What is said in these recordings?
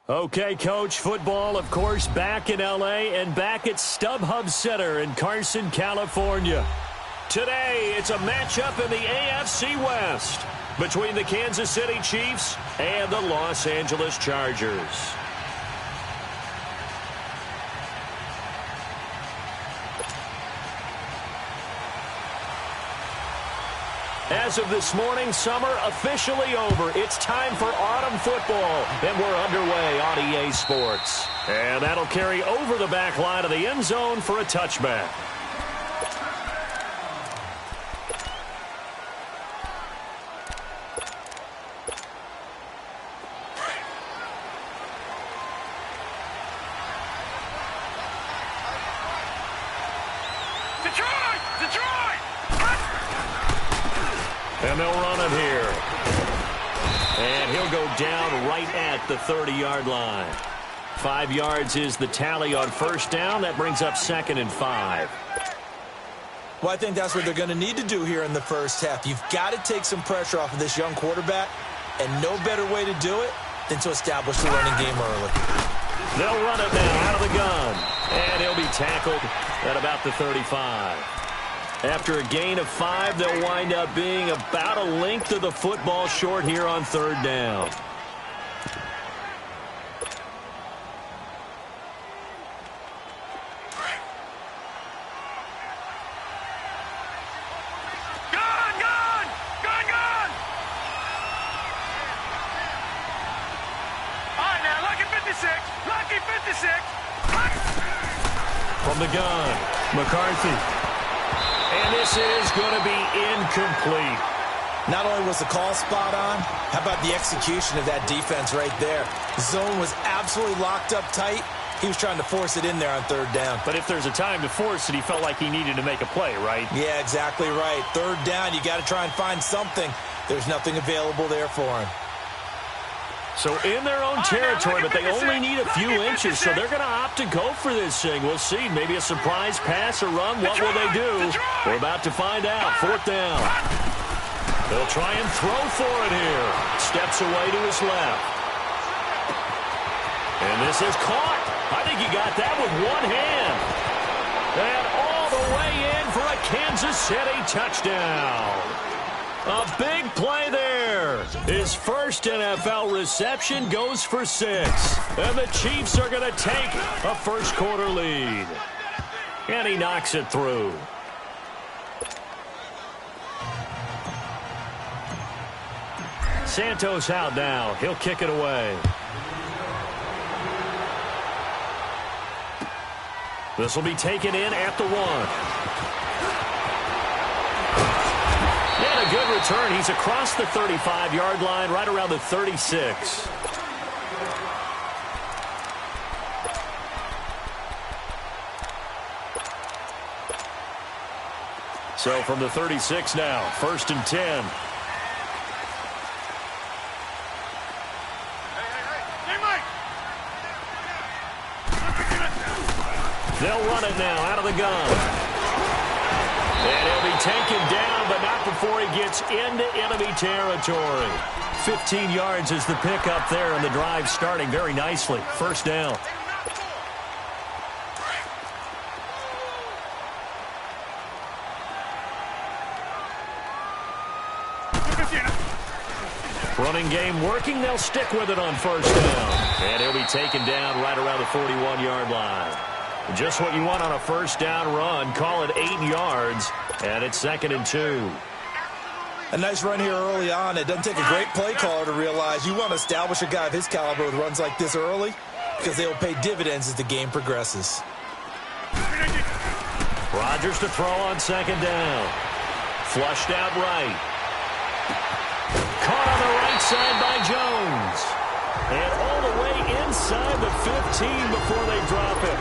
Okay, Coach, football, of course, back in L.A. and back at StubHub Center in Carson, California. Today, it's a matchup in the AFC West between the Kansas City Chiefs and the Los Angeles Chargers. As of this morning, summer officially over. It's time for autumn football, and we're underway on EA Sports. And that'll carry over the back line of the end zone for a touchback. And they'll run it here. And he'll go down right at the 30-yard line. 5 yards is the tally on first down. That brings up 2nd and 5. Well, I think that's what they're going to need to do here in the first half. You've got to take some pressure off of this young quarterback, and no better way to do it than to establish the running game early. They'll run it now out of the gun. And he'll be tackled at about the 35. After a gain of 5, they'll wind up being about a length of the football short here on 3rd down. From the gun, McCarthy. And this is going to be incomplete. Not only was the call spot on, how about the execution of that defense right there? The zone was absolutely locked up tight. He was trying to force it in there on 3rd down. But if there's a time to force it, he felt like he needed to make a play, right? Yeah, exactly right. 3rd down, you got to try and find something. There's nothing available there for him. So in their own territory, but they only need a few inches, so they're going to opt to go for this thing. We'll see. Maybe a surprise pass or run. What will they do? We're about to find out. 4th down. They'll try and throw for it here. Steps away to his left. And this is caught. I think he got that with one hand. And all the way in for a Kansas City touchdown. A big play there. His first NFL reception goes for 6. And the Chiefs are going to take a first-quarter lead. And he knocks it through. Santos out now. He'll kick it away. This will be taken in at the 1. And a good return. He's across the 35-yard line, right around the 36. So from the 36 now, 1st and 10. They'll run it now out of the gun. And he'll be taken down, but not before he gets into enemy territory. 15 yards is the pickup there, and the drive starting very nicely. 1st down. Running game working. They'll stick with it on 1st down. And he'll be taken down right around the 41-yard line. Just what you want on a 1st down run. Call it 8 yards, and it's 2nd and 2. A nice run here early on. It doesn't take a great play caller to realize you want to establish a guy of his caliber with runs like this early because they will pay dividends as the game progresses. Rodgers to throw on 2nd down. Flushed out right. Caught on the right side by Jones. And all the way inside the 15 before they drop it.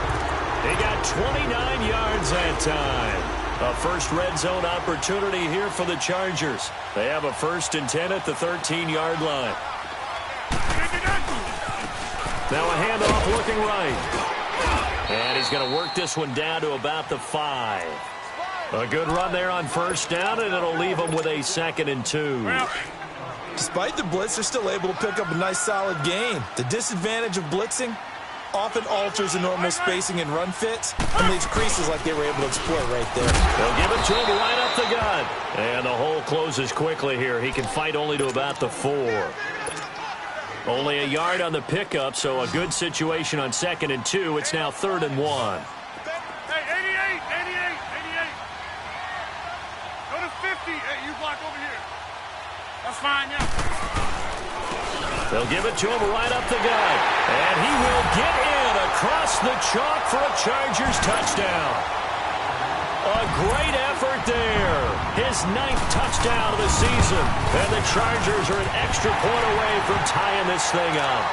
They got 29 yards that time. A first red zone opportunity here for the Chargers. They have a 1st and 10 at the 13-yard line. Now a handoff looking right. And he's going to work this one down to about the 5. A good run there on 1st down, and it'll leave him with a 2nd and 2. Despite the blitz, they're still able to pick up a nice, solid gain. The disadvantage of blitzing often alters the normal spacing and run fits and leaves creases like they were able to exploit right there. They'll give it to him right up the gut. And the hole closes quickly here. He can fight only to about the 4. Only a yard on the pickup, so a good situation on 2nd and 2. It's now 3rd and 1. Hey, 88. Go to 50. Hey, you block over here. That's fine, yeah. They'll give it to him right up the gut. And he will get in across the chalk for a Chargers touchdown. A great effort there. His 9th touchdown of the season. And the Chargers are an extra point away from tying this thing up.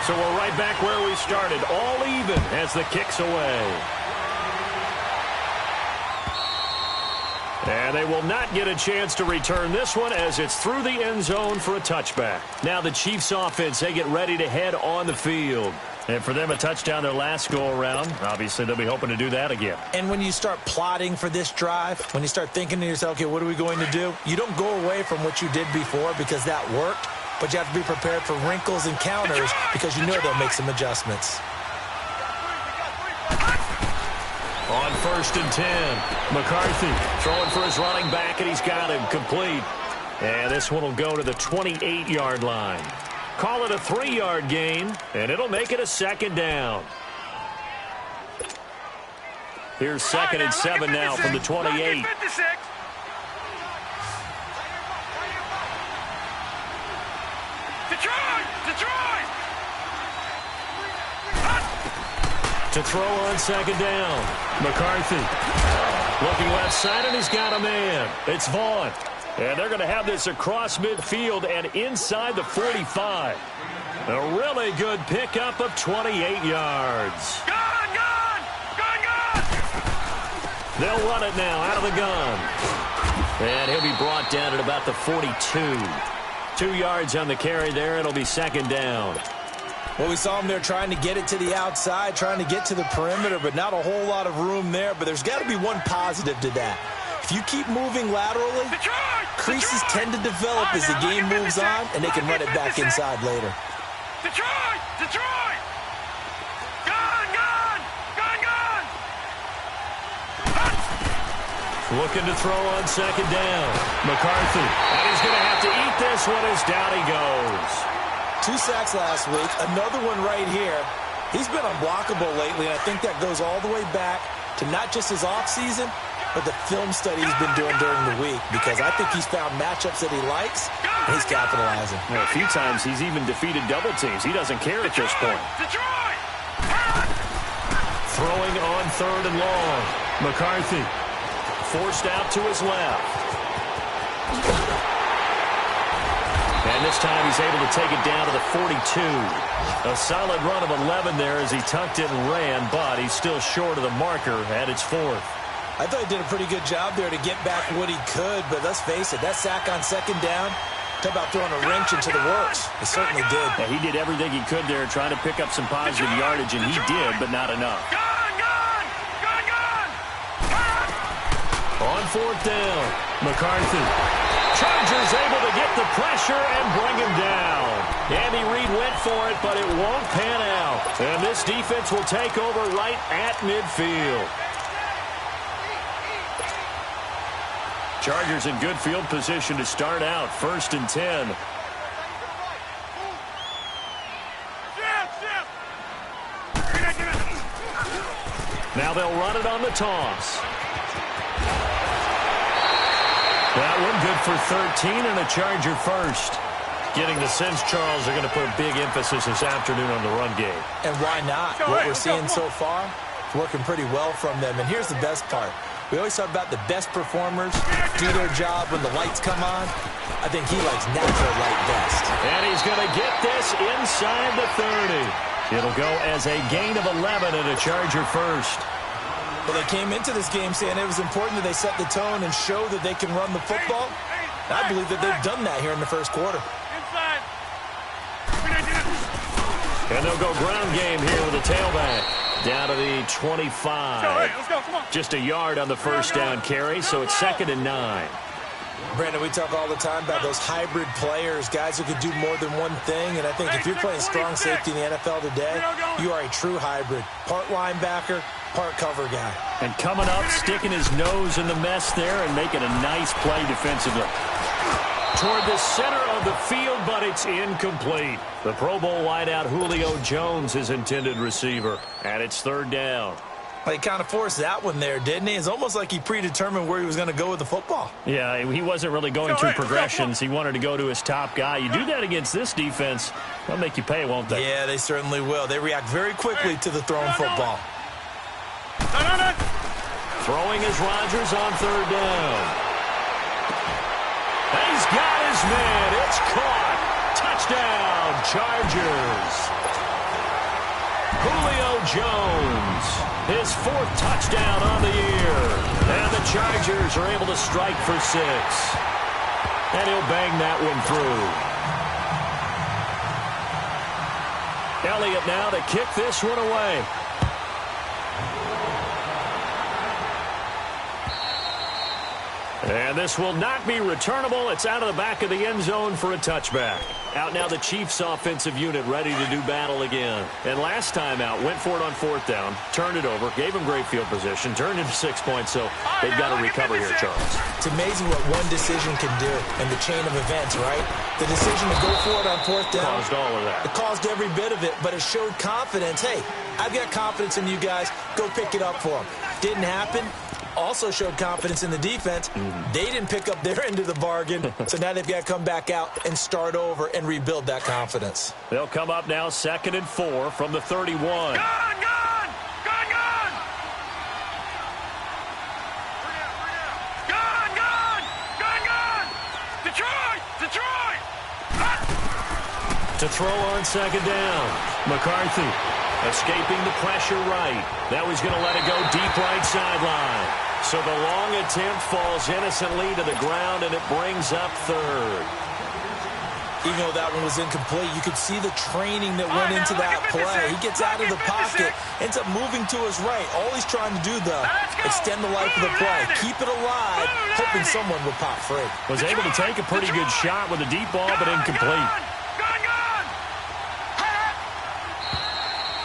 So we're right back where we started. All even as the kick's away. And they will not get a chance to return this one as it's through the end zone for a touchback. Now the Chiefs offense, they get ready to head on the field. And for them, a touchdown their last go-around. Obviously, they'll be hoping to do that again. And when you start plotting for this drive, when you start thinking to yourself, okay, what are we going to do? You don't go away from what you did before because that worked, but you have to be prepared for wrinkles and counters because you know they'll make some adjustments. On 1st and 10, McCarthy throwing for his running back, and he's got him complete. And this one will go to the 28-yard line. Call it a 3-yard gain, and it'll make it a 2nd down. Here's 2nd and 7 now from the 28. To throw on 2nd down. McCarthy looking left side, and he's got a man. It's Vaughn. And they're going to have this across midfield and inside the 45. A really good pickup of 28 yards. Gun! They'll run it now out of the gun. And he'll be brought down at about the 42. 2 yards on the carry there. It'll be 2nd down. Well, we saw him there trying to get it to the outside, trying to get to the perimeter, but not a whole lot of room there. But there's got to be one positive to that. If you keep moving laterally, creases tend to develop as the game moves on, and they can run it back inside later. Detroit! Gun! Looking to throw on 2nd down. McCarthy. And he's going to have to eat this one as down he goes. 2 sacks last week, another one right here. He's been unblockable lately, and I think that goes all the way back to not just his offseason, but the film study he's been doing during the week, because I think he's found matchups that he likes, and he's capitalizing. Well, a few times he's even defeated double teams. He doesn't care at this point. Throwing on 3rd and long. McCarthy forced out to his left. And this time he's able to take it down to the 42. A solid run of 11 there as he tucked it and ran, but he's still short of the marker, and it's 4th. I thought he did a pretty good job there to get back what he could, but let's face it, that sack on 2nd down, talk about throwing a wrench into the works. It certainly did. Yeah, he did everything he could there trying to pick up some positive yardage, and he did, but not enough. On 4th down, McCarthy. Chargers able to get the pressure and bring him down. Andy Reid went for it, but it won't pan out. And this defense will take over right at midfield. Chargers in good field position to start out. 1st and 10. Now they'll run it on the toss. That one good for 13 and a Charger first. Getting the sense, Charles, are going to put a big emphasis this afternoon on the run game. And why not? What we're seeing so far, it's working pretty well from them. And here's the best part. We always talk about the best performers do their job when the lights come on. I think he likes natural light best. And he's going to get this inside the 30. It'll go as a gain of 11 and a Charger first. Well, they came into this game saying it was important that they set the tone and show that they can run the football. And I believe that they've done that here in the first quarter. And they'll go ground game here with a tailback. Down to the 25. Let's go. Come on. Just a yard on the first down carry, so it's 2nd and 9. Brandon, we talk all the time about those hybrid players, guys who could do more than one thing, and I think if you're playing strong safety in the NFL today, you are a true hybrid. Part linebacker, part cover guy. And coming up, sticking his nose in the mess there and making a nice play defensively. Toward the center of the field, but it's incomplete. The Pro Bowl wideout Julio Jones is intended receiver, and it's 3rd down. He kind of forced that one there, didn't he? It's almost like he predetermined where he was going to go with the football. Yeah, he wasn't really going through progressions. He wanted to go to his top guy. You do that against this defense, they'll make you pay, won't they? Yeah, they certainly will. They react very quickly to the thrown football. Throwing is Rodgers on 3rd down. He's got his man. It's caught. Touchdown, Chargers. Julio Jones, his 4th touchdown on the year. And the Chargers are able to strike for 6. And he'll bang that one through. Elliott now to kick this one away. And this will not be returnable. It's out of the back of the end zone for a touchback. Out now the Chiefs offensive unit ready to do battle again. And last time out, went for it on 4th down, turned it over, gave them great field position, turned into 6 points, so they've got to recover here, Charles. It's amazing what one decision can do in the chain of events, right? The decision to go for it on 4th down. Caused all of that. It caused every bit of it, but it showed confidence. Hey, I've got confidence in you guys. Go pick it up for them. Didn't happen. Also showed confidence in the defense. They didn't pick up their end of the bargain, so now they've got to come back out and start over and rebuild that confidence. They'll come up now 2nd and 4 from the 31. Gone! Detroit! To throw on 2nd down. McCarthy escaping the pressure right. Now he's going to let it go deep right sideline. So the long attempt falls innocently to the ground, and it brings up 3rd. Even though that one was incomplete, you could see the training that went into that play. He gets out of the pocket, ends up moving to his right. All he's trying to do, though, extend the life of the play, keep it alive, hoping someone would pop free. Was able to take a pretty good shot with a deep ball, but incomplete.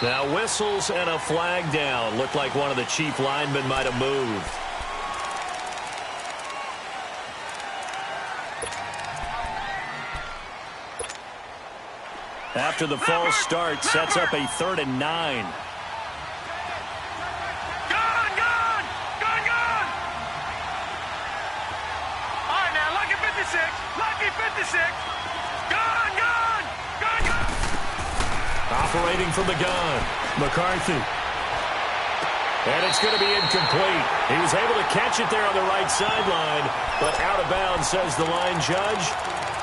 Now whistles and a flag down. Looked like one of the Chief linemen might have moved. After the false start, sets up a 3rd and 9. All right, now, lucky 56. Gone. Operating from the gun, McCarthy. And it's going to be incomplete. He was able to catch it there on the right sideline, but out of bounds, says the line judge.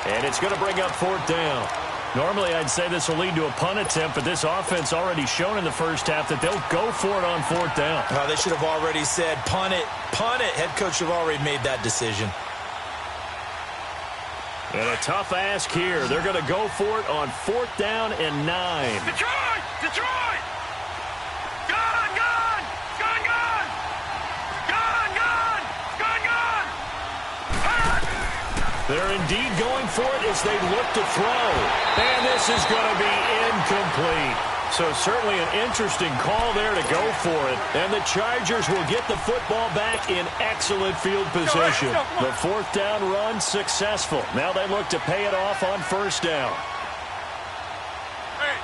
And it's going to bring up 4th down. Normally, I'd say this will lead to a punt attempt, but this offense already shown in the first half that they'll go for it on 4th down. Oh, they should have already said, punt it. Head coach should have already made that decision. And a tough ask here. They're going to go for it on 4th down and 9. Detroit! They're indeed going for it as they look to throw. And this is going to be incomplete. So certainly an interesting call there to go for it. And the Chargers will get the football back in excellent field position. The 4th down run successful. Now they look to pay it off on 1st down. Hey,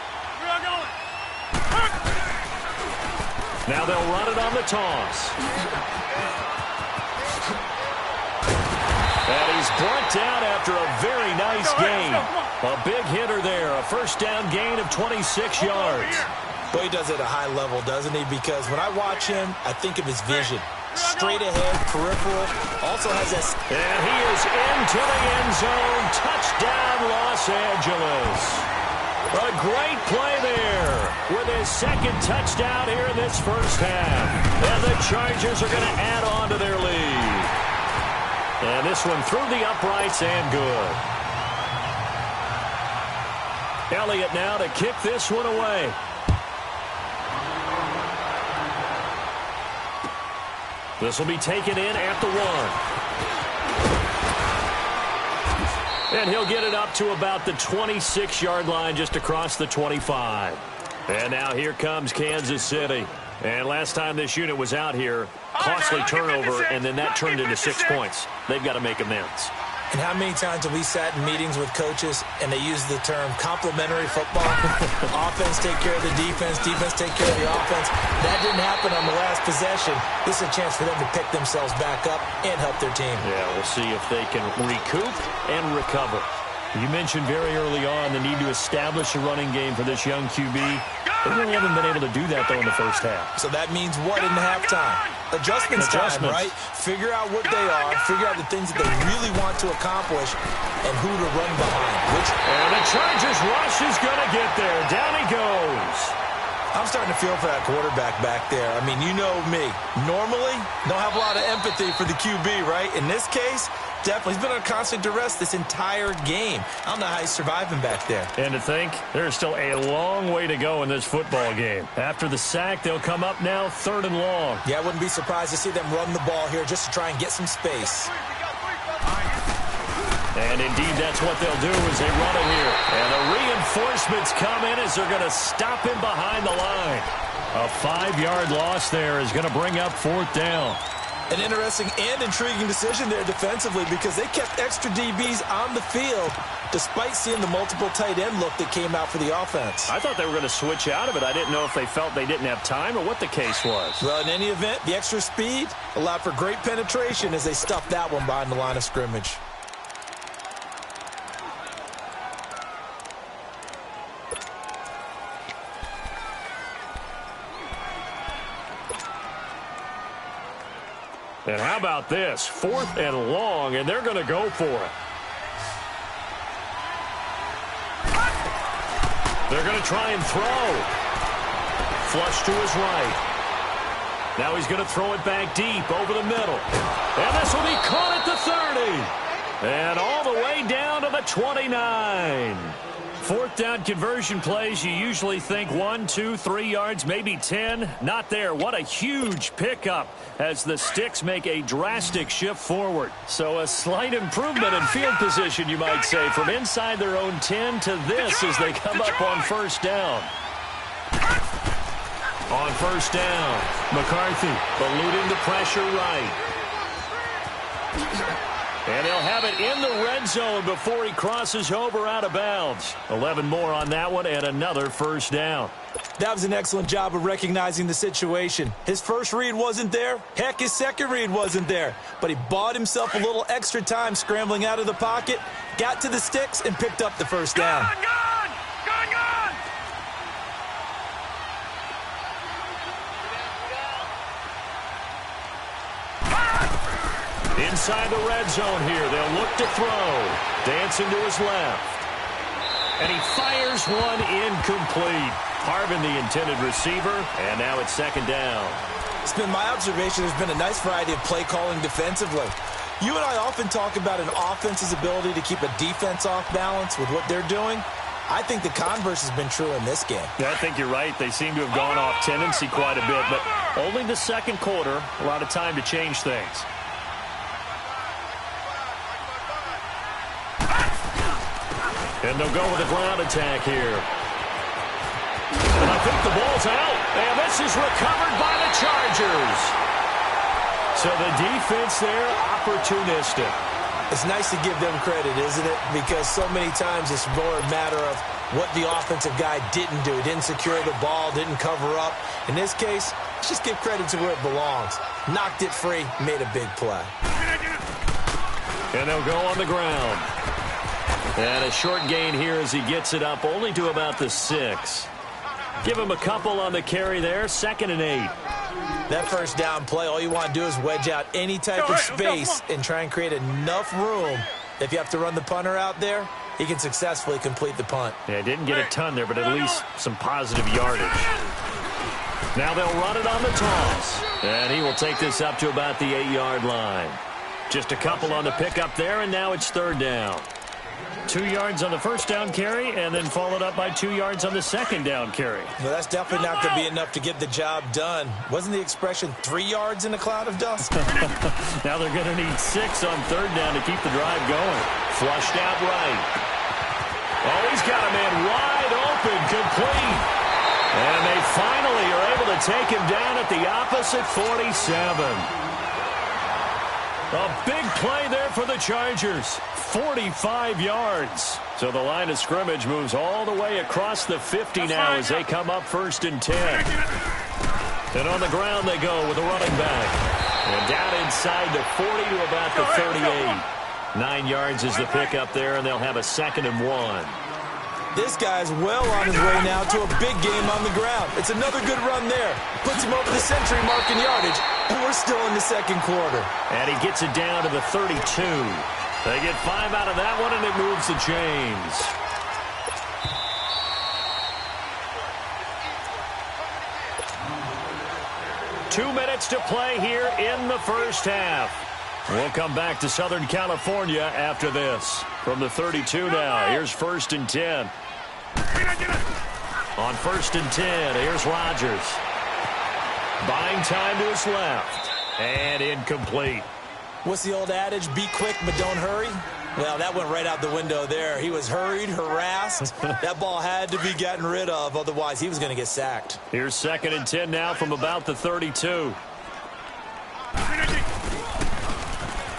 where are going? Now they'll run it on the toss. And he's brought down after a very nice gain. A big hitter there. A 1st down gain of 26 yards. Well, he does it at a high level, doesn't he? Because when I watch him, I think of his vision. Straight ahead, peripheral. Also has that. And he is into the end zone. Touchdown, Los Angeles. A great play there with his 2nd touchdown here in this first half. And the Chargers are going to add on to their lead. And this one through the uprights and good. Elliott now to kick this one away. This will be taken in at the 1. And he'll get it up to about the 26-yard line, just across the 25. And now here comes Kansas City. And last time this unit was out here, costly turnover, and then that turned into 6 points. They've got to make amends. And how many times have we sat in meetings with coaches and they use the term complementary football? Offense take care of the defense, defense take care of the offense. That didn't happen on the last possession. This is a chance for them to pick themselves back up and help their team. Yeah, we'll see if they can recoup and recover. You mentioned very early on the need to establish a running game for this young QB. They really haven't been able to do that, though, in the first half. So that means what in the halftime? Adjustments time, right? Figure out what they are, figure out the things that they really want to accomplish, and who to run behind. And the Chargers rush is going to get there. Down he goes. I'm starting to feel for that quarterback back there. I mean, you know me. Normally, don't have a lot of empathy for the QB, right? In this case, definitely. He's been on constant duress this entire game. I don't know how he's surviving back there. And to think, there's still a long way to go in this football game. After the sack, they'll come up now 3rd and long. Yeah, I wouldn't be surprised to see them run the ball here just to try and get some space. And indeed, that's what they'll do as they run it here. And the reinforcements come in as they're going to stop him behind the line. A 5-yard loss there is going to bring up 4th down. An interesting and intriguing decision there defensively because they kept extra DBs on the field despite seeing the multiple tight end look that came out for the offense. I thought they were going to switch out of it. I didn't know if they felt they didn't have time or what the case was. Well, in any event, the extra speed allowed for great penetration as they stuffed that one behind the line of scrimmage. And how about this? 4th and long, and they're going to go for it. They're going to try and throw. Flush to his right. Now he's going to throw it back deep over the middle. And this will be caught at the 30. And all the way down to the 29. 4th down conversion plays, you usually think 1, 2, 3 yards, maybe 10. Not there. What a huge pickup as the Sticks make a drastic shift forward. So a slight improvement in field position, you might say, from inside their own 10 to this as they come up on 1st down. On 1st down, McCarthy eluding the pressure right. And he'll have it in the red zone before he crosses over out of bounds. 11 more on that one and another 1st down. That was an excellent job of recognizing the situation. His first read wasn't there. Heck, his second read wasn't there. But he bought himself a little extra time scrambling out of the pocket, got to the sticks, and picked up the 1st down. Gone! Inside the red zone here, they'll look to throw. Dancing to his left. And he fires one incomplete. Harvin, the intended receiver, and now it's 2nd down. It's been my observation there's been a nice variety of play calling defensively. You and I often talk about an offense's ability to keep a defense off balance with what they're doing. I think the converse has been true in this game. Yeah, I think you're right. They seem to have gone off tendency quite a bit, but only the 2nd quarter, a lot of time to change things. And they'll go with a ground attack here. And I think the ball's out. And this is recovered by the Chargers. So the defense there, opportunistic. It's nice to give them credit, isn't it? Because so many times it's more a matter of what the offensive guy didn't do. Didn't secure the ball, didn't cover up. In this case, let's just give credit to where it belongs. Knocked it free, made a big play. And they'll go on the ground. And a short gain here as he gets it up only to about the 6. Give him a couple on the carry there, 2nd and 8. That 1st down play, all you want to do is wedge out any type of space and try and create enough room. If you have to run the punter out there, he can successfully complete the punt. Yeah, didn't get a ton there, but at least some positive yardage. Now they'll run it on the toss. And he will take this up to about the 8-yard line. Just a couple on the pickup there, and now it's 3rd down. 2 yards on the first down carry, and then followed up by 2 yards on the second down carry. Well, that's definitely not going to be enough to get the job done. Wasn't the expression 3 yards in a cloud of dust? Now they're going to need 6 on third down to keep the drive going. Flushed out right. Oh, he's got a man wide open, complete. And they finally are able to take him down at the opposite 47. A big play there for the Chargers. 45 yards. So the line of scrimmage moves all the way across the 50 now as they come up 1st and 10. And on the ground they go with a running back. And down inside the 40 to about the 38. 9 yards is the pickup there, and they'll have a 2nd and 1. This guy's well on his way now to a big game on the ground. It's another good run there. Puts him over the century mark in yardage, and we're still in the 2nd quarter. And he gets it down to the 32. They get 5 out of that one, and it moves the chains. Two minutes to play here in the first half. We'll come back to Southern California after this. From the 32 now, here's 1st and 10. On 1st and 10, here's Rodgers. Buying time to his left. And incomplete. What's the old adage? Be quick, but don't hurry? Well, that went right out the window there. He was hurried, harassed. That ball had to be gotten rid of, otherwise he was going to get sacked. Here's 2nd and 10 now from about the 32.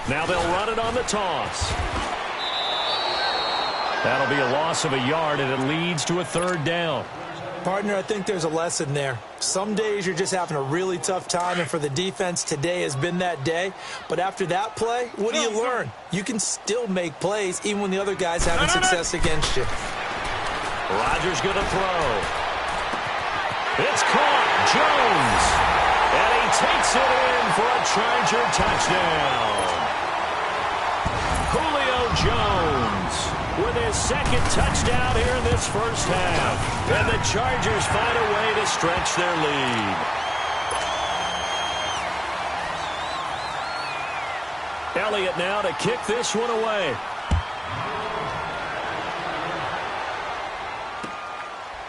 Now they'll run it on the toss. That'll be a loss of a yard, and it leads to a 3rd down. Partner, I think there's a lesson there. Some days you're just having a really tough time, and for the defense, today has been that day. But after that play, what do you learn? You can still make plays even when the other guy's having success against you. Rodgers going to throw. It's caught. Jones. And he takes it in for a Charger touchdown. Julio Jones with his 2nd touchdown here in this first half. And the Chargers find a way to stretch their lead. Elliott now to kick this one away.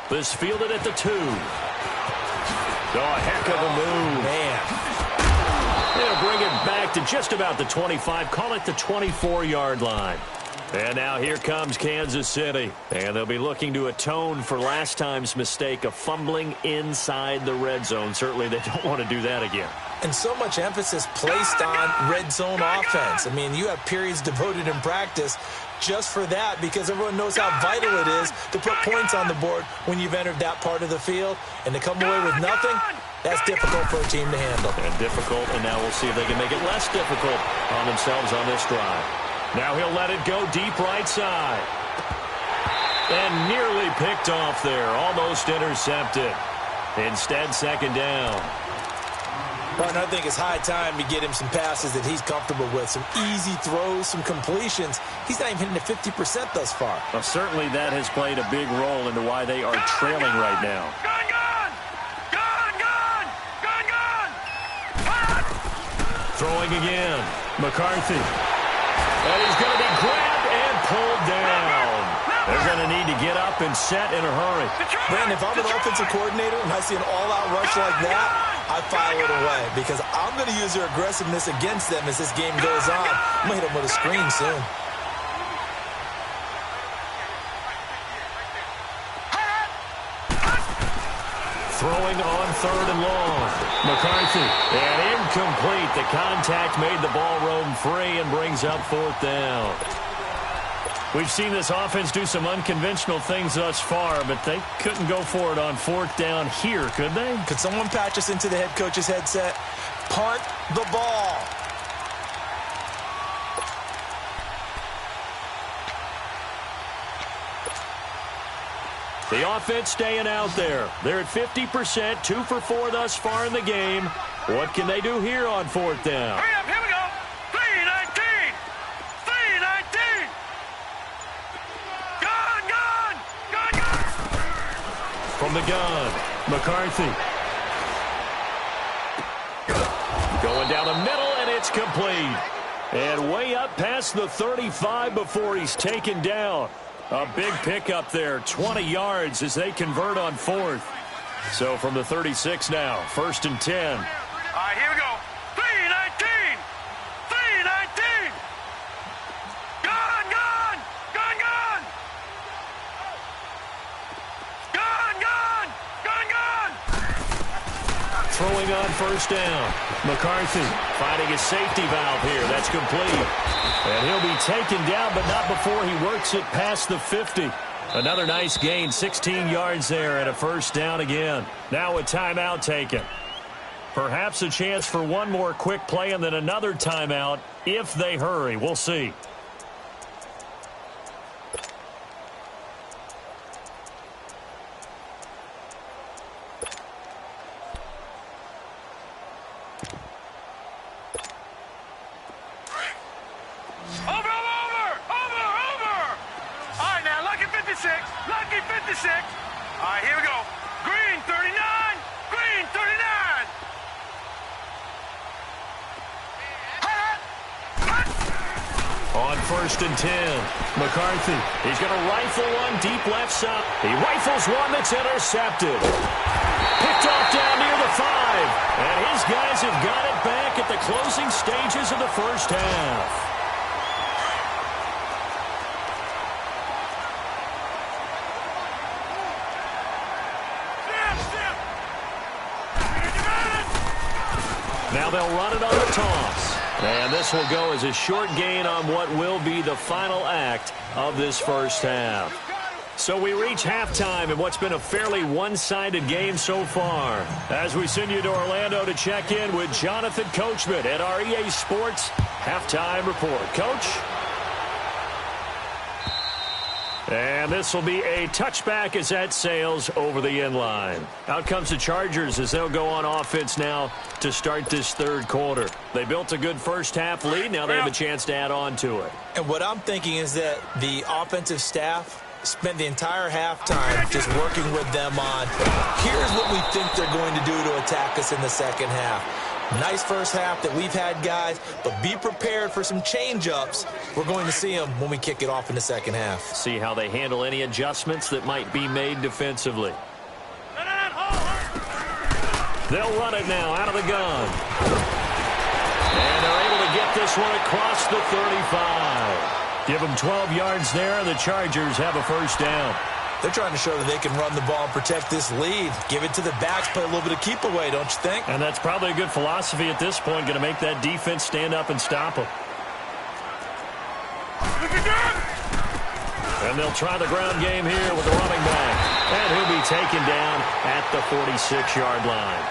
This fielded at the 2. Oh, a heck of a move. Man. They'll bring it back to just about the 25. Call it the 24-yard line. And now here comes Kansas City. And they'll be looking to atone for last time's mistake of fumbling inside the red zone. Certainly they don't want to do that again. And so much emphasis placed on red zone offense. I mean, you have periods devoted in practice just for that because everyone knows how vital it is to put points on the board when you've entered that part of the field. And to come away with nothing, that's difficult for a team to handle. And difficult, and now we'll see if they can make it less difficult on themselves on this drive. Now he'll let it go deep right side. And nearly picked off there. Almost intercepted. Instead, 2nd down. But I think it's high time to get him some passes that he's comfortable with. Some easy throws, some completions. He's not even hitting the 50% thus far. Well, certainly that has played a big role into why they are trailing right now. Throwing again. McCarthy. And he's going to be grabbed and pulled down. They're going to need to get up and set in a hurry. Man, if I'm an offensive coordinator and I see an all-out rush like that, I file it away because I'm going to use their aggressiveness against them as this game goes on. I'm going to hit them with a screen soon. Throwing on 3rd and long. McCarthy. And incomplete. The contact made the ball roam free and brings up 4th down. We've seen this offense do some unconventional things thus far, but they couldn't go for it on 4th down here, could they? Could someone patch us into the head coach's headset? Punt the ball. The offense staying out there. They're at 50%, 2 for 4 thus far in the game. What can they do here on 4th down? Hurry up, here we go. 3-19. 3-19. Gone. From the gun, McCarthy. Going down the middle, and it's complete. And way up past the 35 before he's taken down. A big pickup there, 20 yards as they convert on fourth. So from the 36 now, 1st and 10. All right, here we go. 3-19. 3-19. Gun, gun. Gun, gun. Gun, gun. Gun, gun. Throwing on 1st down. McCarthy finding his safety valve here. That's complete. And he'll be taken down, but not before he works it past the 50. Another nice gain, 16 yards there, and a 1st down again. Now a timeout taken. Perhaps a chance for one more quick play and then another timeout if they hurry. We'll see. Lucky 56. All right, here we go. Green 39. Green 39. On 1st and 10, McCarthy. He's going to rifle one deep left side. He rifles one that's intercepted. Picked off down near the 5. And his guys have got it back at the closing stages of the first half. Now they'll run it on the toss. And this will go as a short gain on what will be the final act of this first half. So we reach halftime in what's been a fairly one-sided game so far. As we send you to Orlando to check in with Jonathan Coachman at our EA Sports Halftime Report. Coach? And this will be a touchback as that sails over the end line. Out comes the Chargers as they'll go on offense now to start this third quarter. They built a good first half lead. Now they have a chance to add on to it. And what I'm thinking is that the offensive staff spent the entire halftime just working with them on, here's what we think they're going to do to attack us in the second half. Nice first half that we've had, guys, but be prepared for some change-ups. We're going to see them when we kick it off in the second half. See how they handle any adjustments that might be made defensively. They'll run it now out of the gun. And they're able to get this one across the 35. Give them 12 yards there, and the Chargers have a first down. They're trying to show that they can run the ball and protect this lead. Give it to the backs, play a little bit of keep away, don't you think? And that's probably a good philosophy at this point, going to make that defense stand up and stop them. And they'll try the ground game here with the running back. And he'll be taken down at the 46-yard line.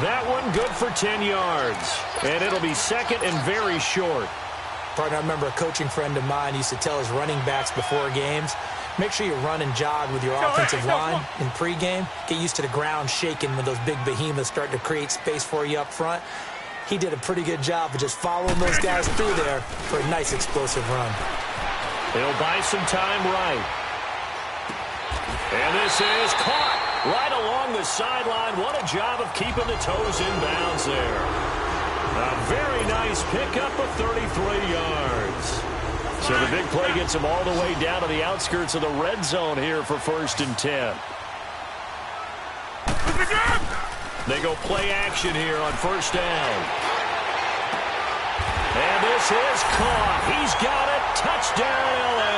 That one good for 10 yards. And it'll be second and very short. Partner, I remember a coaching friend of mine used to tell his running backs before games, make sure you run and jog with your offensive line in pregame. Get used to the ground shaking when those big behemoths start to create space for you up front. He did a pretty good job of just following those guys through there for a nice explosive run. He'll buy some time right. And this is caught right along the sideline. What a job of keeping the toes in bounds there. A very nice pickup of 33 yards. So the big play gets him all the way down to the outskirts of the red zone here for 1st and 10. They go play action here on 1st down. And this is caught. He's got it. Touchdown, L.A.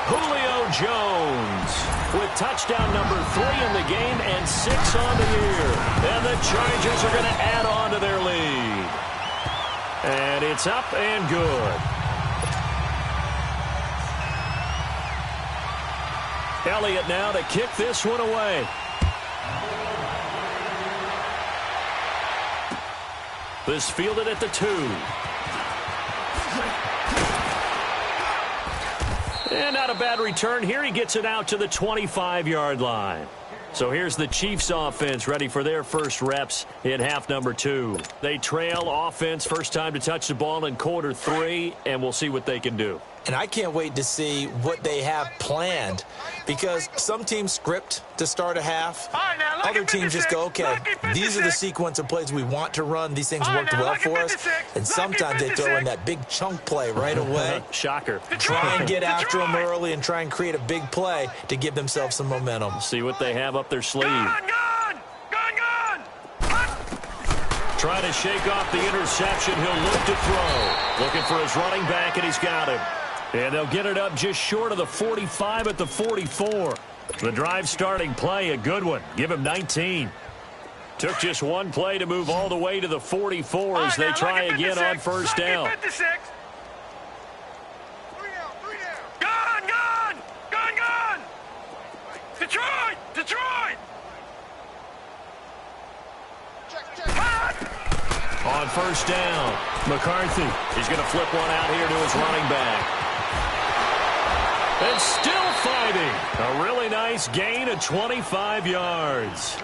Julio Jones with touchdown number 3 in the game and 6 on the year. And the Chargers are going to add on to their lead. And it's up and good. Elliott now to kick this one away. This fielded at the 2. And not a bad return here. He gets it out to the 25-yard line. So here's the Chiefs offense ready for their first reps in half number 2. They trail offense, first time to touch the ball in quarter 3, and we'll see what they can do. And I can't wait to see what they have planned, because some teams script to start a half. Other teams just go, okay, these are the sequence of plays we want to run. These things worked well for us. And sometimes they throw in that big chunk play right away. Shocker. Try and get after them early and try and create a big play to give themselves some momentum. See what they have up their sleeve. Trying to shake off the interception. He'll look to throw. Looking for his running back, and he's got him. And they'll get it up just short of the 45 at the 44. The drive starting play, a good one. Give him 19. Took just one play to move all the way to the 44 as they try again on first down. Gun! Detroit! On first down, McCarthy. He's going to flip one out here to his running back. And still fighting. A really nice gain of 25 yards.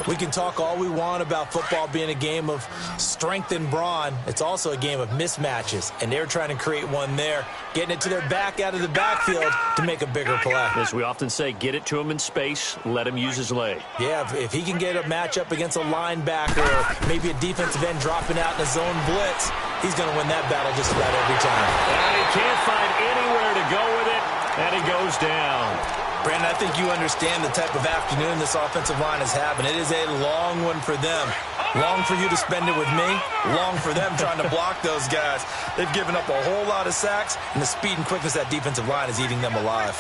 We can talk all we want about football being a game of strength and brawn. It's also a game of mismatches, and they're trying to create one there, getting it to their back out of the backfield to make a bigger play. As we often say, get it to him in space, let him use his leg. Yeah, if he can get a matchup against a linebacker or maybe a defensive end dropping out in a zone blitz, he's going to win that battle just about every time. And he can't find anywhere to go with it, and he goes down. Brandon, I think you understand the type of afternoon this offensive line is having. It is a long one for them. Long for you to spend it with me. Long for them trying to block those guys. They've given up a whole lot of sacks, and the speed and quickness of that defensive line is eating them alive.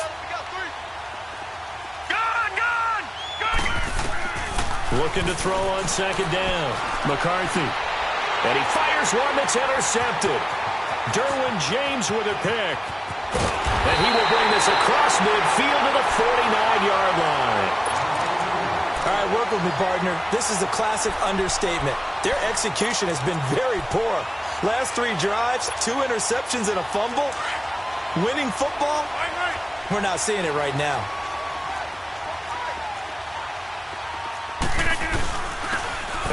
Looking to throw on second down. McCarthy. And he fires one that's intercepted. Derwin James with a pick. And he will bring this across midfield to the 49-yard line. All right, work with me, partner. This is a classic understatement. Their execution has been very poor. Last 3 drives, 2 interceptions and a fumble. Winning football? We're not seeing it right now.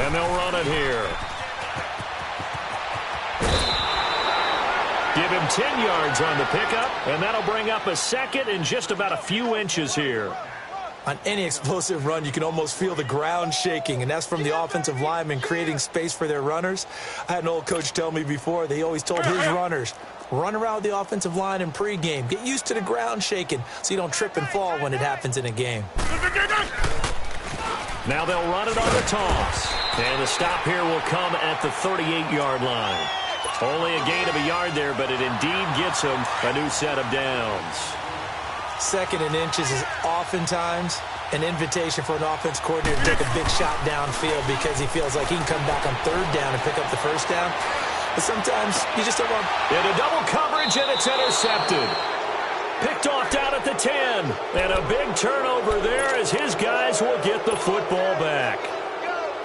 And they'll run it here. Give him 10 yards on the pickup, and that'll bring up a second in just about a few inches here. On any explosive run, you can almost feel the ground shaking, and that's from the offensive linemen creating space for their runners. I had an old coach tell me before, they always told his runners, run around the offensive line in pregame. Get used to the ground shaking so you don't trip and fall when it happens in a game. Now they'll run it on the toss. And the stop here will come at the 38-yard line. Only a gain of a yard there, but it indeed gets him a new set of downs. Second and inches is oftentimes an invitation for an offense coordinator to take a big shot downfield because he feels like he can come back on third down and pick up the first down. But sometimes you just don't want... Into double coverage, and it's intercepted. Picked off down at the 10. And a big turnover there as his guys will get the football back.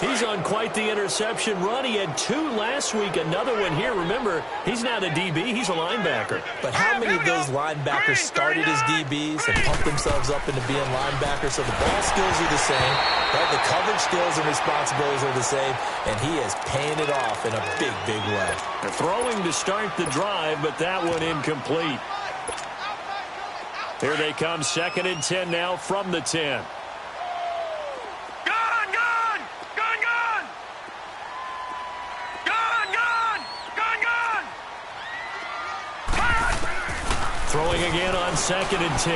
He's on quite the interception run. He had 2 last week, another one here. Remember, he's not a DB, he's a linebacker. But how many of those linebackers started as DBs and pumped themselves up into being linebackers? So the ball skills are the same, right? The coverage skills and responsibilities are the same, and he is paying it off in a big, big way. They're throwing to start the drive, but that one incomplete. Here they come, 2nd and 10 now from the 10. Throwing again on 2nd and 10.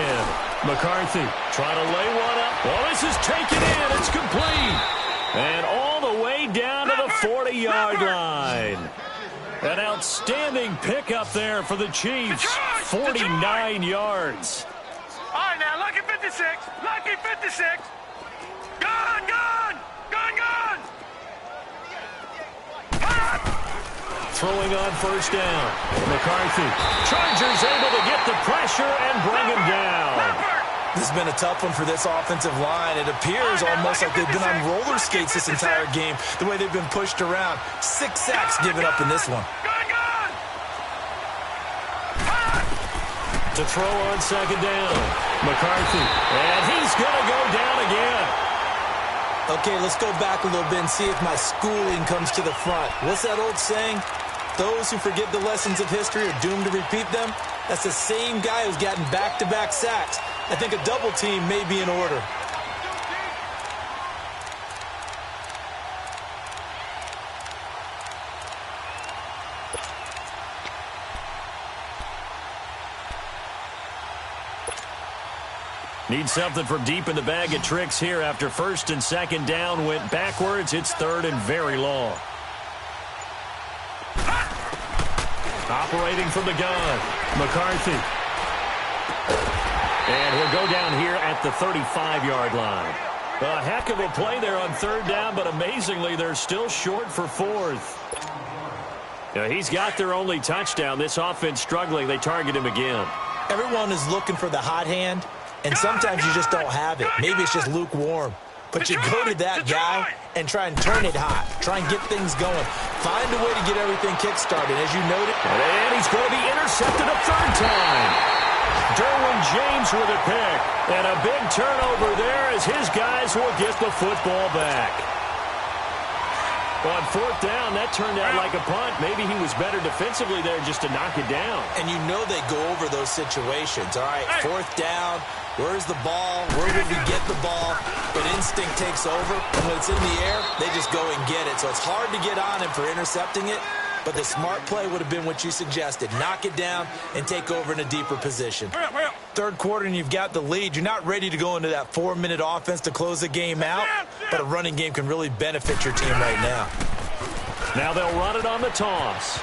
McCarthy trying to lay one up. Well, this is taken in. It's complete. And all the way down to the 40-yard line. An outstanding pickup there for the Chiefs. 49 yards. All right, now, lucky 56. Lucky 56. Gun! Throwing on first down. McCarthy. Chargers able to get the pressure and bring him down. This has been a tough one for this offensive line. It appears almost like they've been on roller skates this entire game, the way they've been pushed around. 6 sacks given up in this one. To throw on 2nd down. McCarthy. And he's going to go down again. Okay, let's go back a little bit and see if my schooling comes to the front. What's that old saying? those who forget the lessons of history are doomed to repeat them, that's the same guy who's gotten back-to-back sacks. I think a double team may be in order. Need something from deep in the bag of tricks here after first and second down went backwards. It's third and very long. Operating from the gun, McCarthy. And he'll go down here at the 35-yard line. A heck of a play there on third down, but amazingly, they're still short for fourth. Now, he's got their only touchdown. This offense struggling. They target him again. Everyone is looking for the hot hand, and sometimes you just don't have it. Maybe it's just lukewarm. But you go to that guy and try and turn it hot. Try and get things going. Find a way to get everything kick-started, as you noted. And he's going to be intercepted a third time. Derwin James with a pick. And a big turnover there as his guys will get the football back. On fourth down, that turned out like a punt. Maybe he was better defensively there just to knock it down. And you know they go over those situations. All right, fourth down. Where's the ball? Where would we get the ball? But instinct takes over. And when it's in the air, they just go and get it. So it's hard to get on him for intercepting it. But the smart play would have been what you suggested. Knock it down and take over in a deeper position. Third quarter and you've got the lead. You're not ready to go into that 4-minute offense to close the game out. But a running game can really benefit your team right now. Now they'll run it on the toss.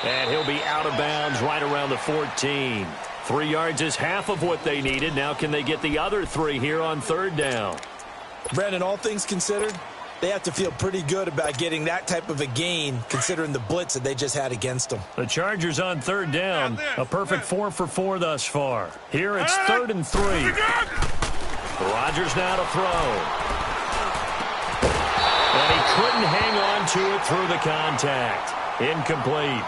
And he'll be out of bounds right around the 14. 3 yards is half of what they needed. Now can they get the other 3 here on third down? Brandon, all things considered, they have to feel pretty good about getting that type of a gain, considering the blitz that they just had against them. The Chargers on third down. A perfect 4 for 4 thus far. Here it's 3rd and 3. Rodgers now to throw. And he couldn't hang on to it through the contact. Incomplete.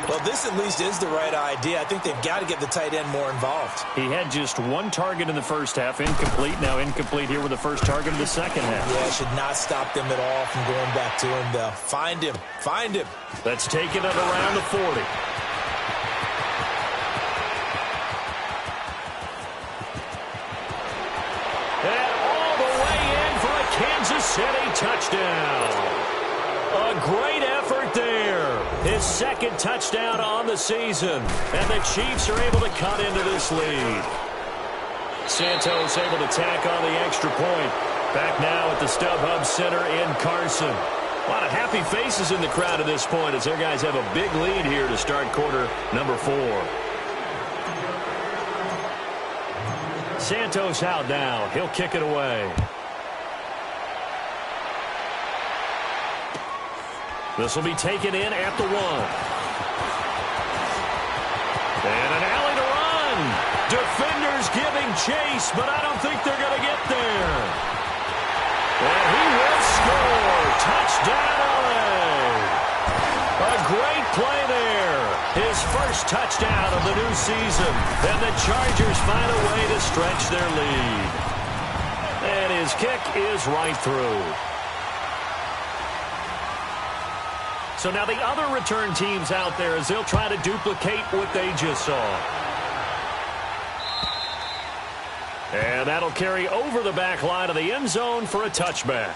Well, this at least is the right idea. I think they've got to get the tight end more involved. He had just 1 target in the first half. Incomplete. Now incomplete here with the first target of the second half. Yeah, it should not stop them at all from going back to him, though. Find him. Find him. That's taken it around the 40. And all the way in for a Kansas City touchdown. A great effort there. His second touchdown on the season. And the Chiefs are able to cut into this lead. Santos able to tack on the extra point. Back now at the StubHub Center in Carson. A lot of happy faces in the crowd at this point as their guys have a big lead here to start quarter number 4. Santos out now. He'll kick it away. This will be taken in at the 1. And an alley to run. Defenders giving chase, but I don't think they're going to get there. And he will score. Touchdown, LA. A great play there. His first touchdown of the new season. And the Chargers find a way to stretch their lead. And his kick is right through. So now the other return teams out there as they'll try to duplicate what they just saw. And that'll carry over the back line of the end zone for a touchback.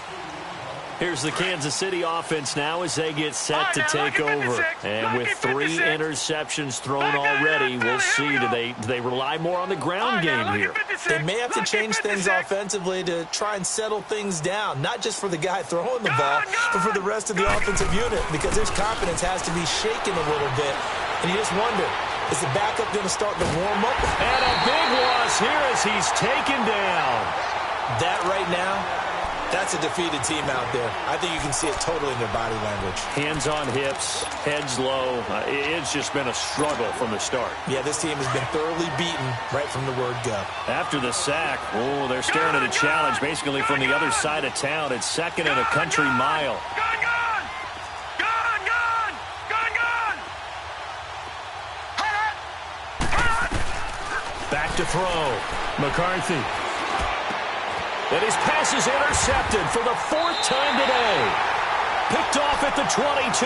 Here's the Kansas City offense now as they get set to take over. And with 3 interceptions thrown already, we'll see. Do they rely more on the ground game here? They may have to change things offensively to try and settle things down. Not just for the guy throwing the ball, but for the rest of the offensive unit. Because his confidence has to be shaken a little bit. And you just wonder, is the backup going to start to warm up? And a big loss here as he's taken down. That right now, that's a defeated team out there. I think you can see it totally in their body language. Hands on hips, heads low. It's just been a struggle from the start. Yeah, this team has been thoroughly beaten right from the word go. After the sack, they're staring at a challenge basically from the other side of town. It's 2nd and a country mile. Back to throw. McCarthy. And his pass is intercepted for the 4th time today. Picked off at the 22.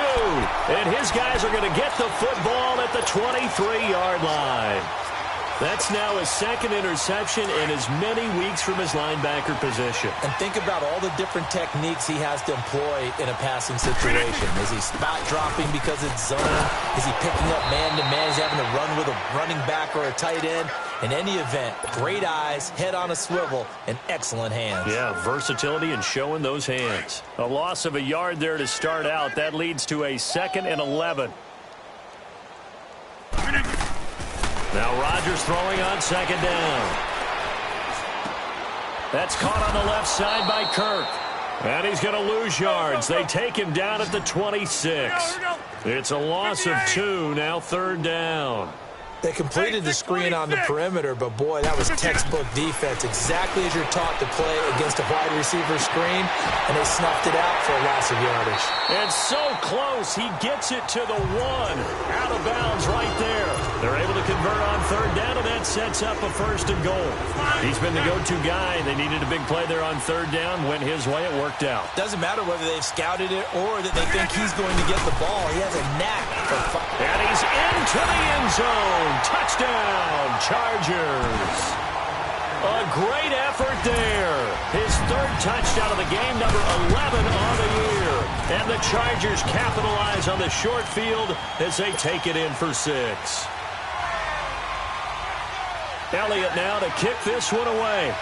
And his guys are going to get the football at the 23-yard line. That's now his second interception in as many weeks from his linebacker position. And think about all the different techniques he has to employ in a passing situation. Is he spot dropping because it's zone? Is he picking up man-to-man? Is he having to run with a running back or a tight end? In any event, great eyes, head on a swivel, and excellent hands. Yeah, versatility and showing those hands. A loss of a yard there to start out. That leads to a 2nd and 11. Now Rodgers throwing on 2nd down. That's caught on the left side by Kirk. And he's going to lose yards. They take him down at the 26. It's a loss of 2, now 3rd down. They completed the screen on the perimeter, but boy, that was textbook defense. Exactly as you're taught to play against a wide receiver screen, and they snuffed it out for a loss of yardage. And so close, he gets it to the 1. Out of bounds right there. They're able to convert on 3rd down, and that sets up a 1st and goal. He's been the go-to guy. They needed a big play there on 3rd down. Went his way, it worked out. Doesn't matter whether they've scouted it or that they think he's going to get the ball. He has a knack for and he's into the end zone. Touchdown, Chargers. A great effort there. His 3rd touchdown of the game, number 11 on the year. And the Chargers capitalize on the short field as they take it in for 6. Elliott now to kick this one away.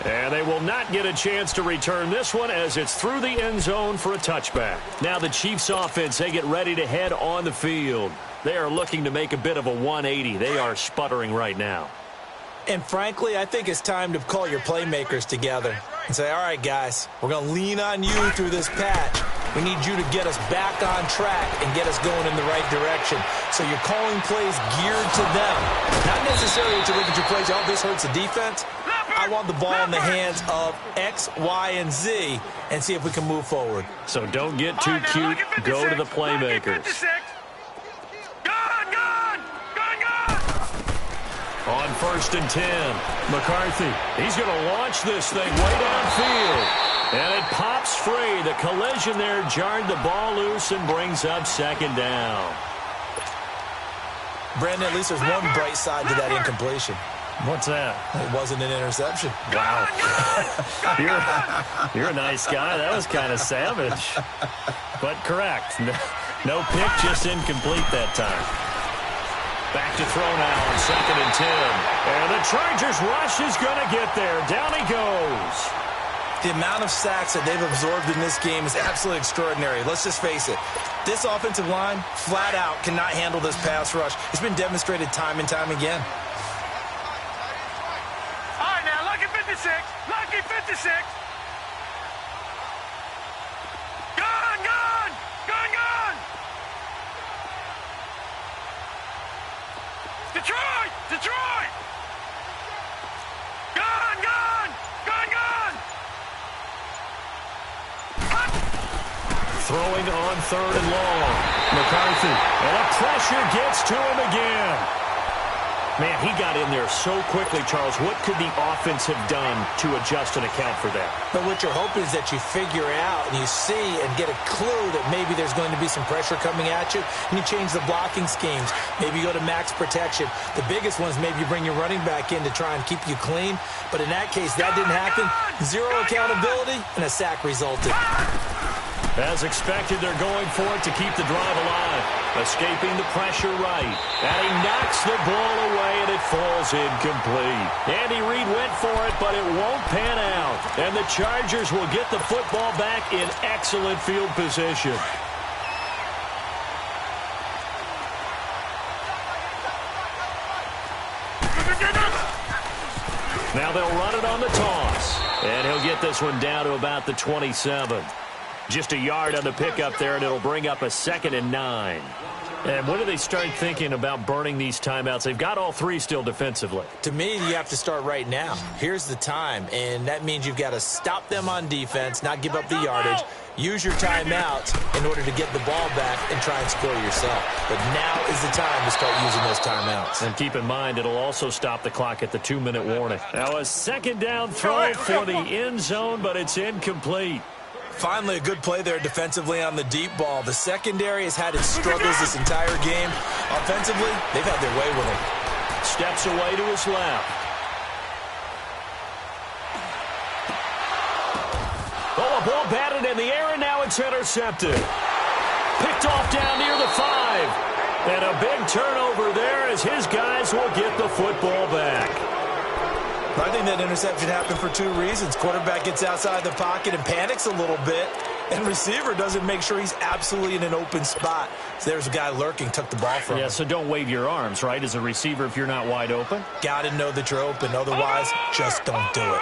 And they will not get a chance to return this one as it's through the end zone for a touchback. Now the Chiefs offense, they get ready to head on the field. They are looking to make a bit of a 180. They are sputtering right now. And frankly, I think it's time to call your playmakers together and say, all right, guys, we're going to lean on you through this patch. We need you to get us back on track and get us going in the right direction. So you're calling plays geared to them. Not necessarily to look at your plays, oh, this hurts the defense. I want the ball in the hands of X, Y, and Z and see if we can move forward. So don't get too cute. Go to the playmakers. On 1st and 10, McCarthy. He's going to launch this thing way downfield. And it pops free. The collision there jarred the ball loose and brings up 2nd down. Brandon, at least there's one bright side to that incompletion. What's that? It wasn't an interception. Wow. You're a nice guy. That was kind of savage. But correct. No pick, just incomplete that time. Back to throw now on 2nd and 10. And the Chargers rush is going to get there. Down he goes. The amount of sacks that they've absorbed in this game is absolutely extraordinary. Let's just face it. This offensive line, flat out, cannot handle this pass rush. It's been demonstrated time and time again. All right, now, lucky 56. Lucky 56. Gun, gun. Gun, gun. Detroit. Detroit. Gun, gun. Gun, gun. Throwing on 3rd and long. McCarthy. And the pressure gets to him again. Man, he got in there so quickly, Charles. What could the offense have done to adjust and account for that? But what you're hoping is that you figure out and you see and get a clue that maybe there's going to be some pressure coming at you, and you change the blocking schemes. Maybe you go to max protection. The biggest one is maybe you bring your running back in to try and keep you clean. But in that case, that didn't happen. Zero accountability, and a sack resulted. As expected, they're going for it to keep the drive alive. Escaping the pressure right. And he knocks the ball away, and it falls incomplete. Andy Reid went for it, but it won't pan out. And the Chargers will get the football back in excellent field position. Now they'll run it on the toss. And he'll get this one down to about the 27. Just a yard on the pickup there, and it'll bring up a 2nd and 9. And when do they start thinking about burning these timeouts? They've got all three still defensively. To me, you have to start right now. Here's the time, and that means you've got to stop them on defense, not give up the yardage, use your timeouts in order to get the ball back and try and score yourself. But now is the time to start using those timeouts. And keep in mind, it'll also stop the clock at the 2-minute warning. Now a second down throw for the end zone, but it's incomplete. Finally, a good play there defensively on the deep ball. The secondary has had its struggles this entire game. Offensively, they've had their way with him. Steps away to his left. Oh, a ball batted in the air, and now it's intercepted. Picked off down near the 5. And a big turnover there as his guys will get the football back. I think that interception happened for two reasons. Quarterback gets outside the pocket and panics a little bit, and receiver doesn't make sure he's absolutely in an open spot. So there's a guy lurking, took the ball from him. Yeah, so don't wave your arms, right, as a receiver if you're not wide open. Got to know that you're open. Otherwise, just don't do it.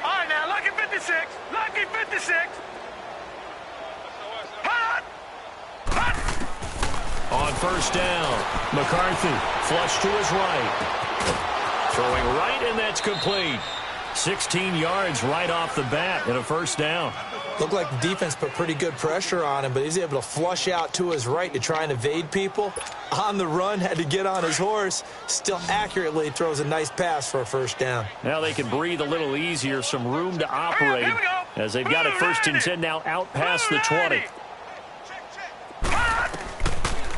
All right, now, lucky 56. Lucky 56. Hot! Hot! On first down, McCarthy flush to his right. Throwing right, and that's complete. 16 yards right off the bat and a first down. Looked like the defense put pretty good pressure on him, but he's able to flush out to his right to try and evade people. On the run, had to get on his horse. Still accurately throws a nice pass for a first down. Now they can breathe a little easier, some room to operate as they've got it first and 10 now out past the 20.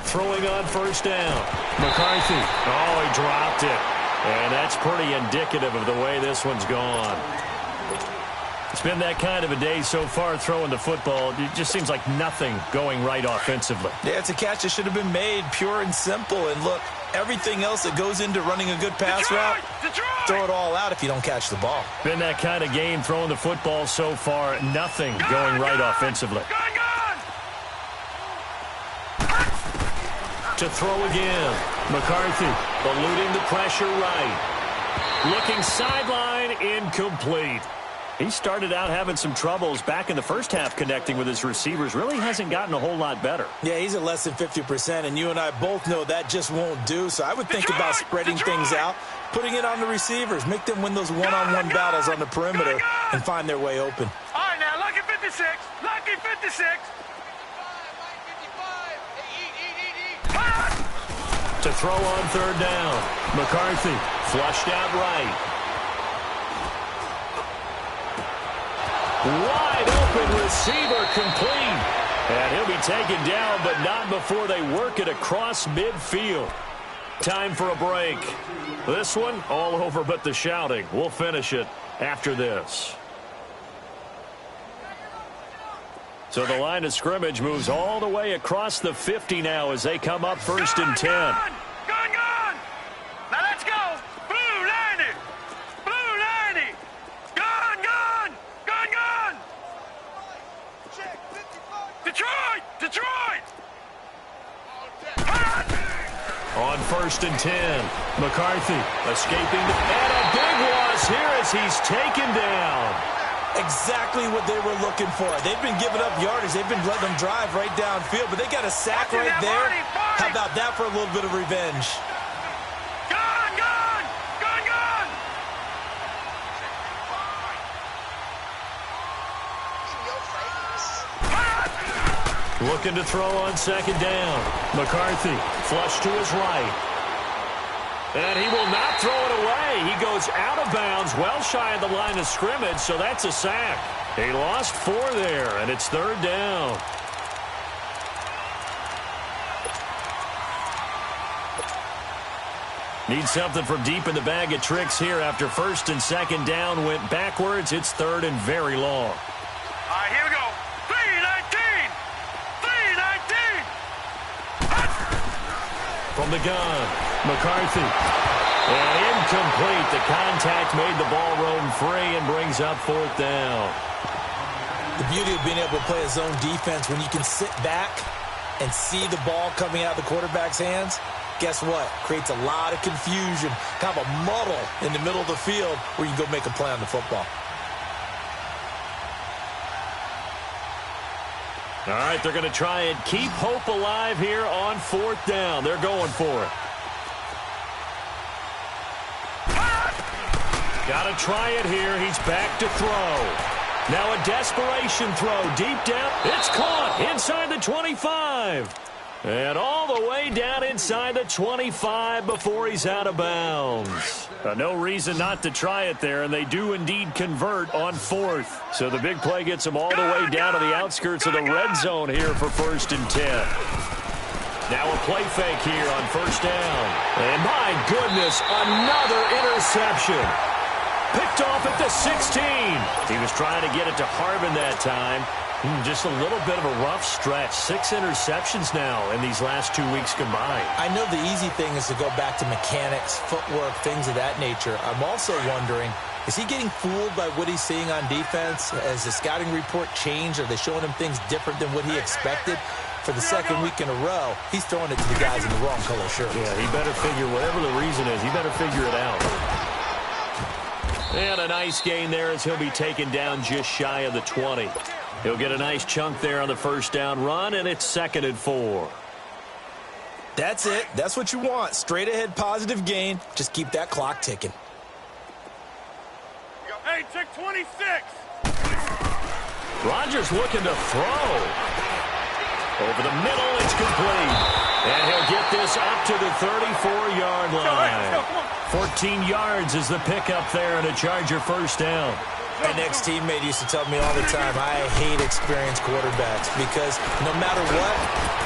Throwing on first down. McCarthy. Oh, he dropped it. And that's pretty indicative of the way this one's gone. It's been that kind of a day so far throwing the football. It just seems like nothing going right offensively. Yeah, it's a catch that should have been made, pure and simple. And look, everything else that goes into running a good pass route, throw it all out if you don't catch the ball. Been that kind of game throwing the football so far. Nothing going right offensively. To throw again. McCarthy eluding the pressure right. Looking sideline, incomplete. He started out having some troubles back in the first half connecting with his receivers. Really hasn't gotten a whole lot better. Yeah, he's at less than 50%, and you and I both know that just won't do. So I would think about spreading things out, putting it on the receivers, make them win those one-on-one battles on the perimeter and find their way open. All right, now, lucky 56. Lucky 56. To throw on third down. McCarthy flushed out right. Wide open receiver complete. And he'll be taken down, but not before they work it across midfield. Time for a break. This one all over but the shouting. We'll finish it after this. So the line of scrimmage moves all the way across the 50 now as they come up first and 10. Gone! Now let's go! Blue 90! Blue 90! Gone! Detroit! Detroit! On first and 10, McCarthy escaping. And a big loss here as he's taken down. Exactly what they were looking for. They've been giving up yardage. They've been letting them drive right downfield, but they got a sack right there. How about that for a little bit of revenge? Looking to throw on second down. McCarthy flush to his right. And he will not throw it away. He goes out of bounds, well shy of the line of scrimmage, so that's a sack. He lost 4 there, and it's third down. Need something from deep in the bag of tricks here after first and second down went backwards. It's third and very long. All right, here we go. 3-19! 3-19! From the gun, McCarthy. And incomplete. The contact made the ball roam free and brings up fourth down. The beauty of being able to play a zone defense when you can sit back and see the ball coming out of the quarterback's hands, guess what? Creates a lot of confusion, kind of a muddle in the middle of the field where you can go make a play on the football. All right, they're going to try and keep hope alive here on 4th down. They're going for it. Got to try it here. He's back to throw. Now a desperation throw deep down. It's caught inside the 25. And all the way down inside the 25 before he's out of bounds. No reason not to try it there, and they do indeed convert on 4th. So the big play gets them all the way down to the outskirts of the red zone here for 1st and 10. Now a play fake here on 1st down. And my goodness, another interception. Picked off at the 16. He was trying to get it to Harbin that time. Just a little bit of a rough stretch. 6 interceptions now in these last 2 weeks combined. I know the easy thing is to go back to mechanics, footwork, things of that nature. I'm also wondering, is he getting fooled by what he's seeing on defense? Has the scouting report changed? Are they showing him things different than what he expected? For the second week in a row, he's throwing it to the guys in the wrong color shirts. Yeah, he better figure, whatever the reason is, he better figure it out. And a nice gain there as he'll be taken down just shy of the 20. He'll get a nice chunk there on the 1st down run, and it's 2nd and 4. That's it. That's what you want. Straight ahead positive gain. Just keep that clock ticking. Hey, check 26. Rodgers looking to throw. Over the middle, it's complete. And he'll get this up to the 34-yard line. 14 yards is the pickup there and a Charger 1st down. My next teammate used to tell me all the time, I hate experienced quarterbacks because no matter what,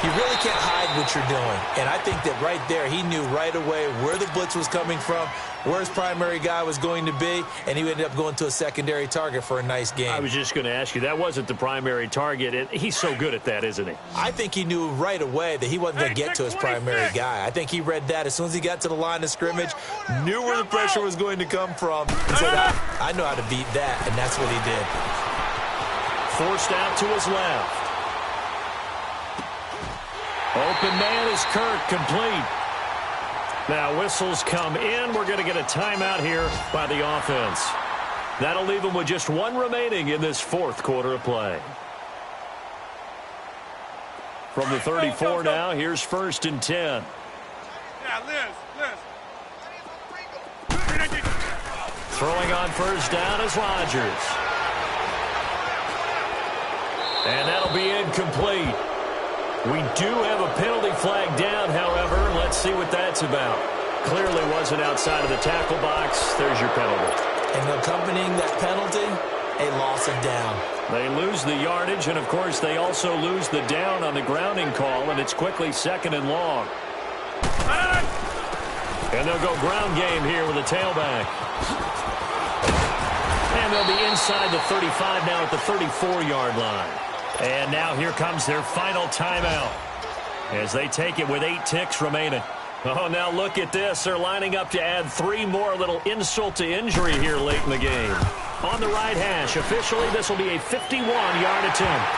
you really can't hide what you're doing. And I think that right there, he knew right away where the blitz was coming from, where his primary guy was going to be, and he ended up going to a secondary target for a nice game. I was just going to ask you, that wasn't the primary target, and he's so good at that, isn't he? I think he knew right away that he wasn't going to get to his primary guy. I think he read that as soon as he got to the line of scrimmage, knew where the pressure was going to come from, and said, I know how to beat that, and that's what he did. Forced out to his left. Open man is Kirk, complete. Now whistles come in. We're going to get a timeout here by the offense. That'll leave them with just 1 remaining in this 4th quarter of play. From the 34 now, here's 1st and 10. Yeah, Liz. Throwing on 1st down is Rodgers. And that'll be incomplete. We do have a penalty flag down, however. Let's see what that's about. Clearly wasn't outside of the tackle box. There's your penalty. And accompanying that penalty, a loss of down. They lose the yardage, and, of course, they also lose the down on the grounding call, and it's quickly 2nd and long. And they'll go ground game here with a tailback. And they'll be inside the 35 now at the 34-yard line. And now here comes their final timeout as they take it with 8 ticks remaining. Oh, now look at this. They're lining up to add 3 more, little insult to injury here late in the game. On the right hash, officially this will be a 51-yard attempt.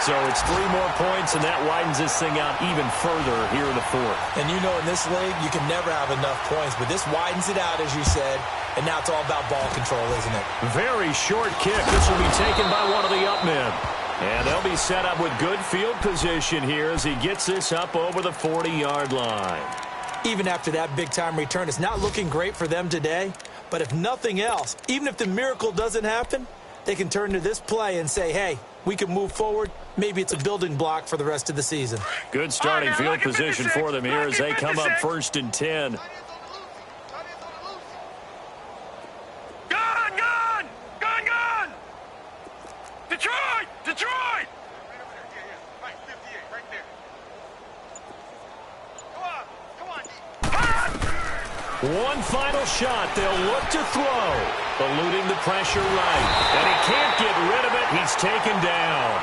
So it's 3 more points, and that widens this thing out even further here in the 4th. And you know in this league, you can never have enough points, but this widens it out, as you said, and now it's all about ball control, isn't it? Very short kick. This will be taken by one of the up men. And they'll be set up with good field position here as he gets this up over the 40-yard line. Even after that big-time return, it's not looking great for them today. But if nothing else, even if the miracle doesn't happen, they can turn to this play and say, hey, we can move forward. Maybe it's a building block for the rest of the season. Good starting field position for them here as they come up 1st and 10. Gone! Detroit! Right, 58, right there. Come on. One final shot. They'll look to throw. Eluding the pressure right. And he can't get rid of it. He's taken down.